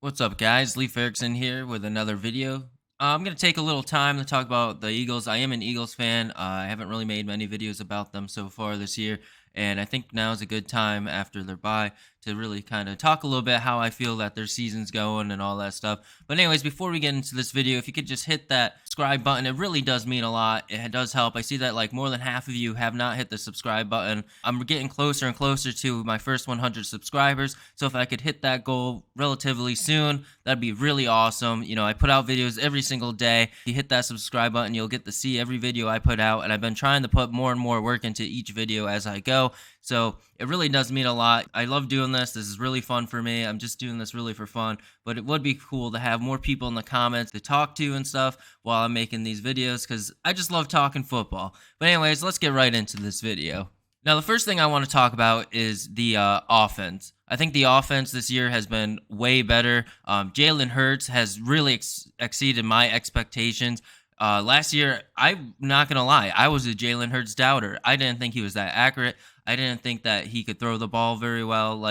What's up, guys? Leif Erikson here with another video. I'm going to take a little time to talk about the Eagles. I am an Eagles fan. I haven't really made many videos about them so far this year, and I think now is a good time after their bye to really kind of talk a little bit how I feel that their season's going and all that stuff. But anyways, before we get into this video, if you could just hit that subscribe button, it really does mean a lot. It does help. I see that like more than half of you have not hit the subscribe button. I'm getting closer and closer to my first 100 subscribers, so if I could hit that goal relatively soon, that'd be really awesome. You know, I put out videos every single day. If you hit that subscribe button, you'll get to see every video I put out, and I've been trying to put more and more work into each video as I go. So it really does mean a lot. I love doing this. This is really fun for me. I'm just doing this really for fun, but it would be cool to have more people in the comments to talk to and stuff while I'm making these videos, because I just love talking football. But anyways, let's get right into this video. Now, the first thing I want to talk about is the offense. I think the offense this year has been way better. Jalen Hurts has really exceeded my expectations. Last year, I'm not going to lie, I was a Jalen Hurts doubter. I didn't think he was that accurate. I didn't think that he could throw the ball very well.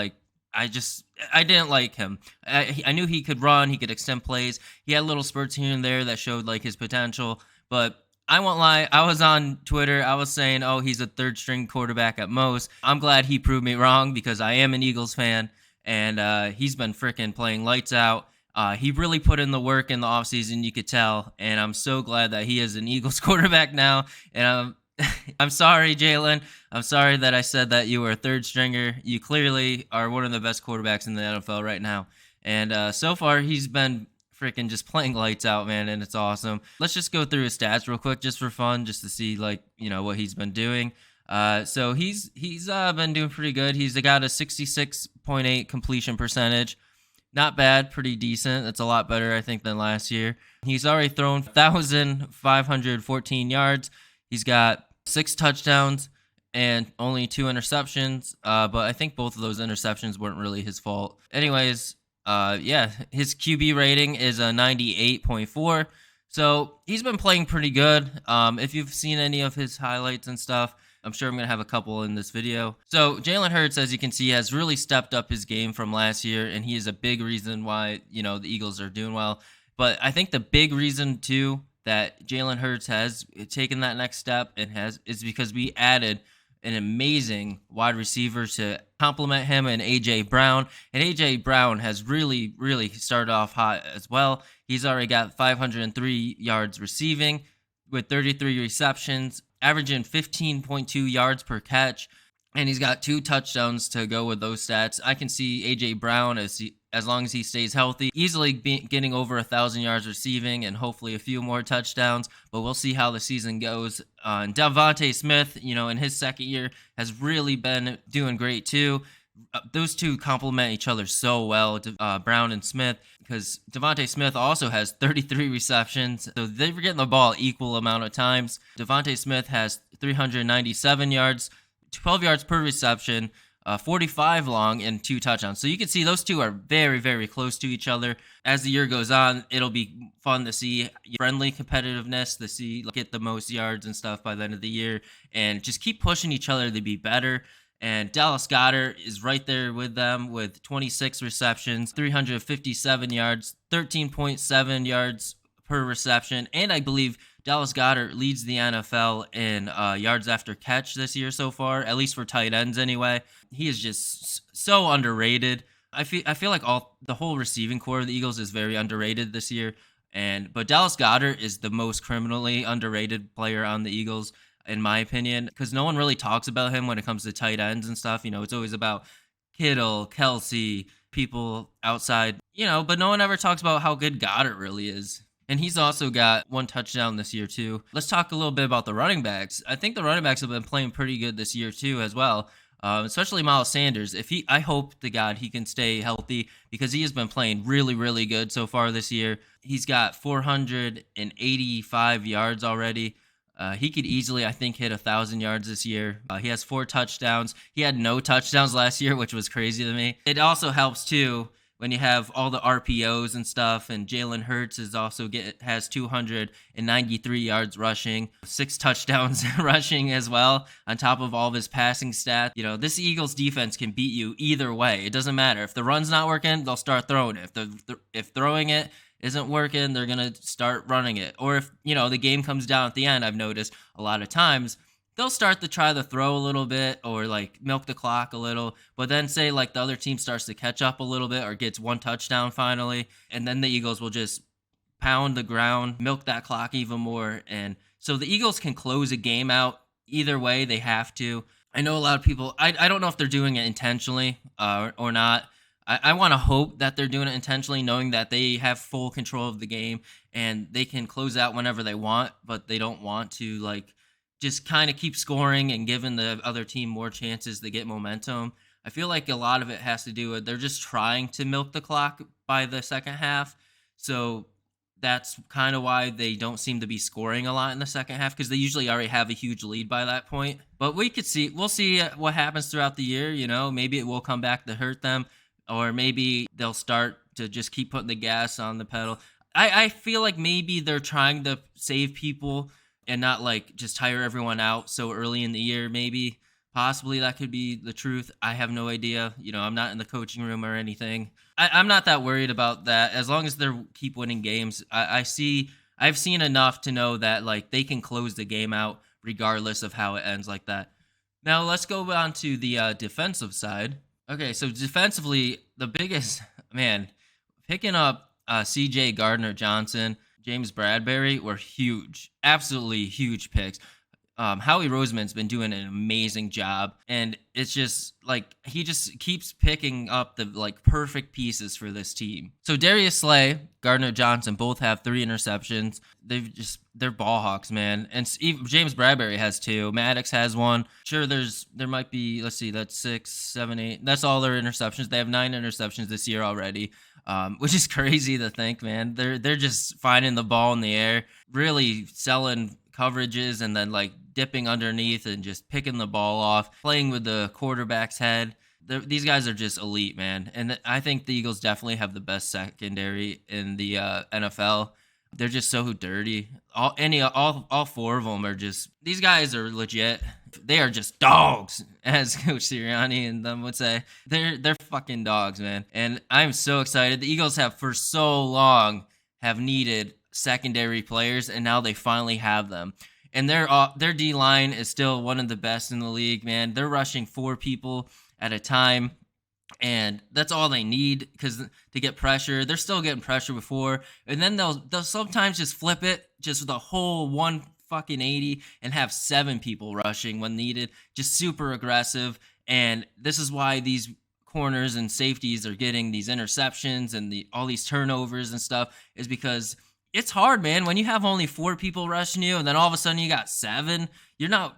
I didn't like him. I knew he could run, he could extend plays. He had little spurts here and there that showed like his potential, but I won't lie, I was on Twitter, I was saying, oh, he's a third string quarterback at most. I'm glad he proved me wrong because I am an Eagles fan, and he's been freaking playing lights out. He really put in the work in the offseason, you could tell, and I'm so glad that he is an Eagles quarterback now. And I'm sorry, Jalen. I'm sorry that I said that you were a third stringer. You clearly are one of the best quarterbacks in the NFL right now. And so far, he's been freaking just playing lights out, man, and it's awesome. Let's just go through his stats real quick just for fun, just to see, like, you know, what he's been doing. So he's been doing pretty good. He's got a 66.8 completion percentage. Not bad, pretty decent. That's a lot better, I think, than last year. He's already thrown 1,514 yards. He's got 6 touchdowns and only 2 interceptions. But I think both of those interceptions weren't really his fault. Anyways, yeah, his QB rating is a 98.4. So he's been playing pretty good. If you've seen any of his highlights and stuff, I'm sure I'm going to have a couple in this video. So Jalen Hurts, as you can see, has really stepped up his game from last year, and he is a big reason why, you know, the Eagles are doing well. But I think the big reason, too, that Jalen Hurts has taken that next step is because we added an amazing wide receiver to complement him, and A.J. Brown. And A.J. Brown has really, really started off hot as well. He's already got 503 yards receiving with 33 receptions, averaging 15.2 yards per catch, and he's got 2 touchdowns to go with those stats. I can see A.J. Brown, as long as he stays healthy, easily getting over 1,000 yards receiving and hopefully a few more touchdowns, but we'll see how the season goes. And Devontae Smith, you know, in his second year, has really been doing great too. Those two complement each other so well, Brown and Smith, because Devontae Smith also has 33 receptions, so they're getting the ball equal amount of times. Devontae Smith has 397 yards, 12 yards per reception, 45 long, and 2 touchdowns. So you can see those two are very, very close to each other. As the year goes on, it'll be fun to see friendly competitiveness, to see get the most yards and stuff by the end of the year, and just keep pushing each other to be better. And Dallas Goedert is right there with them with 26 receptions, 357 yards, 13.7 yards per reception. And I believe Dallas Goedert leads the NFL in yards after catch this year so far, at least for tight ends anyway. He is just so underrated. I feel like the whole receiving core of the Eagles is very underrated this year. But Dallas Goedert is the most criminally underrated player on the Eagles, in my opinion, because no one really talks about him when it comes to tight ends and stuff. You know, it's always about Kittle, Kelsey, people outside, you know, but no one ever talks about how good Goddard really is. And he's also got 1 touchdown this year too. Let's talk a little bit about the running backs. I think the running backs have been playing pretty good this year too as well. Especially Miles Sanders. I hope to God he can stay healthy, because he has been playing really, really good so far this year. He's got 485 yards already. He could easily, I think, hit 1,000 yards this year. He has 4 touchdowns. He had no touchdowns last year, which was crazy to me. It also helps, too, when you have all the RPOs and stuff, and Jalen Hurts is also has 293 yards rushing, 6 touchdowns rushing as well, on top of all of his passing stats. This Eagles defense can beat you either way. It doesn't matter. If the run's not working, they'll start throwing it. If throwing it isn't working, they're going to start running it. Or if, the game comes down at the end, I've noticed a lot of times they'll start to try to throw a little bit or like milk the clock a little, but then say like the other team starts to catch up a little bit or gets one touchdown finally, and then the Eagles will just pound the ground, milk that clock even more. And so the Eagles can close a game out either way. They have to. I know a lot of people, I don't know if they're doing it intentionally or not. I want to hope that they're doing it intentionally, knowing that they have full control of the game and they can close out whenever they want, but they don't want to like just kind of keep scoring and giving the other team more chances to get momentum. I feel like a lot of it has to do with they're just trying to milk the clock by the second half. So that's kind of why they don't seem to be scoring a lot in the second half, because they usually already have a huge lead by that point. But we'll see what happens throughout the year. Maybe it will come back to hurt them, or maybe they'll start to just keep putting the gas on the pedal. I feel like maybe they're trying to save people and not like just tire everyone out so early in the year. Maybe possibly that could be the truth. I have no idea. I'm not in the coaching room or anything. I'm not that worried about that as long as they keep winning games. I've seen enough to know that like they can close the game out regardless of how it ends like that. Now let's go on to the defensive side. Okay, so defensively, the biggest man picking up CJ Gardner-Johnson, James Bradbury were huge, absolutely huge picks. Howie Roseman's been doing an amazing job, and it's just like he just keeps picking up the like perfect pieces for this team. So Darius Slay, Gardner Johnson both have 3 interceptions. They're ball hawks, man. And James Bradbury has 2. Maddox has 1. Sure, there might be, let's see, that's 6, 7, 8. That's all their interceptions. They have 9 interceptions this year already. Which is crazy to think, man. They're just finding the ball in the air, really selling coverages, and then like dipping underneath and just picking the ball off, playing with the quarterback's head. These guys are just elite, man. And I think the Eagles definitely have the best secondary in the NFL. They're just so dirty. All 4 of them are just, these guys are legit. They are just dogs, as Coach Sirianni and them would say. They're fucking dogs, man. And I'm so excited. The Eagles have for so long have needed secondary players, and now they finally have them. And their D-line is still one of the best in the league, man. They're rushing 4 people at a time, and that's all they need to get pressure. They're still getting pressure before, and then they'll sometimes just flip it, just the whole 180 and have 7 people rushing when needed, just super aggressive. And this is why these corners and safeties are getting these interceptions and all these turnovers and stuff, is because it's hard, man. When you have only 4 people rushing you and then all of a sudden you got 7, you're not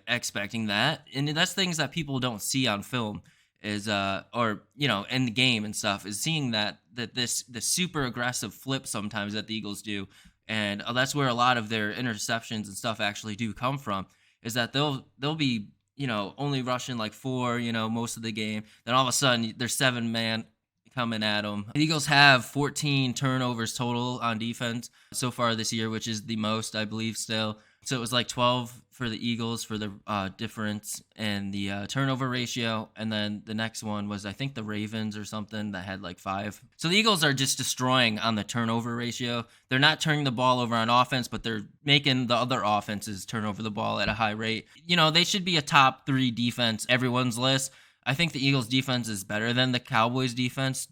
expecting that. And that's things that people don't see on film is or in the game and stuff, is seeing that this super aggressive flip sometimes that the Eagles do. And that's where a lot of their interceptions and stuff actually do come from, is that they'll be only rushing like 4 most of the game, then all of a sudden there's 7 man coming at them. The Eagles have 14 turnovers total on defense so far this year, which is the most, I believe, still. So it was like 12 for the Eagles for the difference and the turnover ratio. And then the next one was, I think, the Ravens or something that had like 5. So the Eagles are just destroying on the turnover ratio. They're not turning the ball over on offense, but they're making the other offenses turn over the ball at a high rate. They should be a top 3 defense, everyone's list. I think the Eagles defense is better than the Cowboys defense.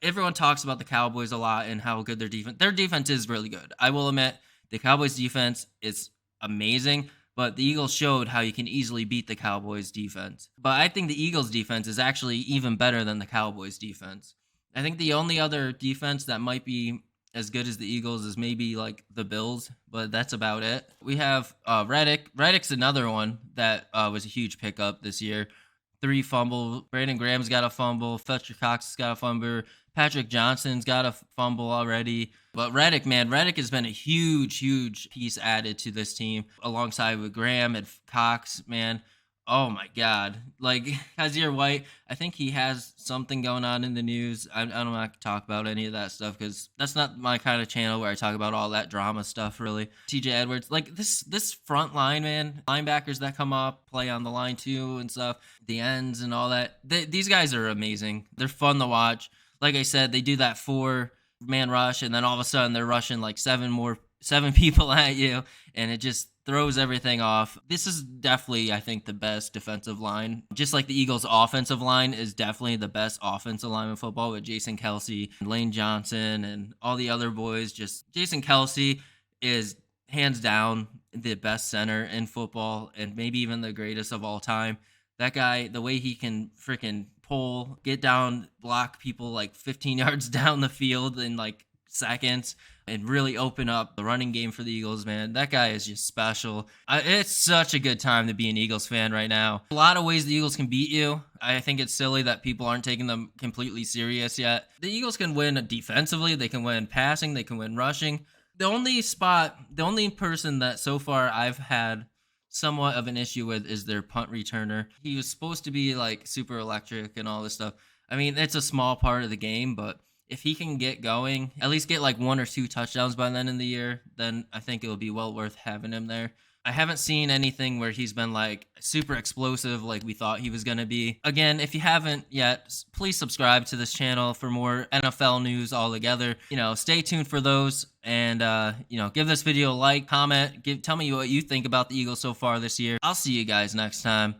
Everyone talks about the Cowboys a lot and how good their defense is really good. I will admit the Cowboys defense is amazing, but the Eagles showed how you can easily beat the Cowboys defense. But I think the Eagles defense is actually even better than the Cowboys defense. I think the only other defense that might be as good as the Eagles is maybe like the Bills, but that's about it. We have Reddick. Reddick's another one that was a huge pickup this year. 3 fumble. Brandon Graham's got a fumble. Fletcher Cox has got a fumble. Patrick Johnson's got a fumble already. But Reddick has been a huge piece added to this team alongside with Graham and Cox, man. Oh my god. Like Kaiser White, I think he has something going on in the news. I don't want to talk about any of that stuff because that's not my kind of channel where I talk about all that drama stuff really. TJ Edwards, like this front line, man, linebackers that come up, play on the line too and stuff, the ends and all that. These guys are amazing. They're fun to watch. Like I said, they do that 4-man rush and then all of a sudden they're rushing like seven people at you, and it just throws everything off. This is definitely, I think, the best defensive line. Just like the Eagles' offensive line is definitely the best offensive line in football with Jason Kelsey, Lane Johnson, and all the other boys. Just Jason Kelsey is hands down the best center in football and maybe even the greatest of all time. That guy, the way he can freaking pull, get down, block people like 15 yards down the field in like seconds and really open up the running game for the Eagles, man. That guy is just special. It's such a good time to be an Eagles fan right now. A lot of ways the Eagles can beat you. I think it's silly that people aren't taking them completely serious yet. The Eagles can win defensively. They can win passing. They can win rushing. The only person that so far I've had somewhat of an issue with is their punt returner. He was supposed to be like super electric and all this stuff. I mean, it's a small part of the game, but if he can get going, at least get like 1 or 2 touchdowns by the end of the year, then I think it'll be well worth having him there. I haven't seen anything where he's been like super explosive like we thought he was going to be. Again, if you haven't yet, please subscribe to this channel for more NFL news all together. Stay tuned for those, and give this video a like, comment, tell me what you think about the Eagles so far this year. I'll see you guys next time.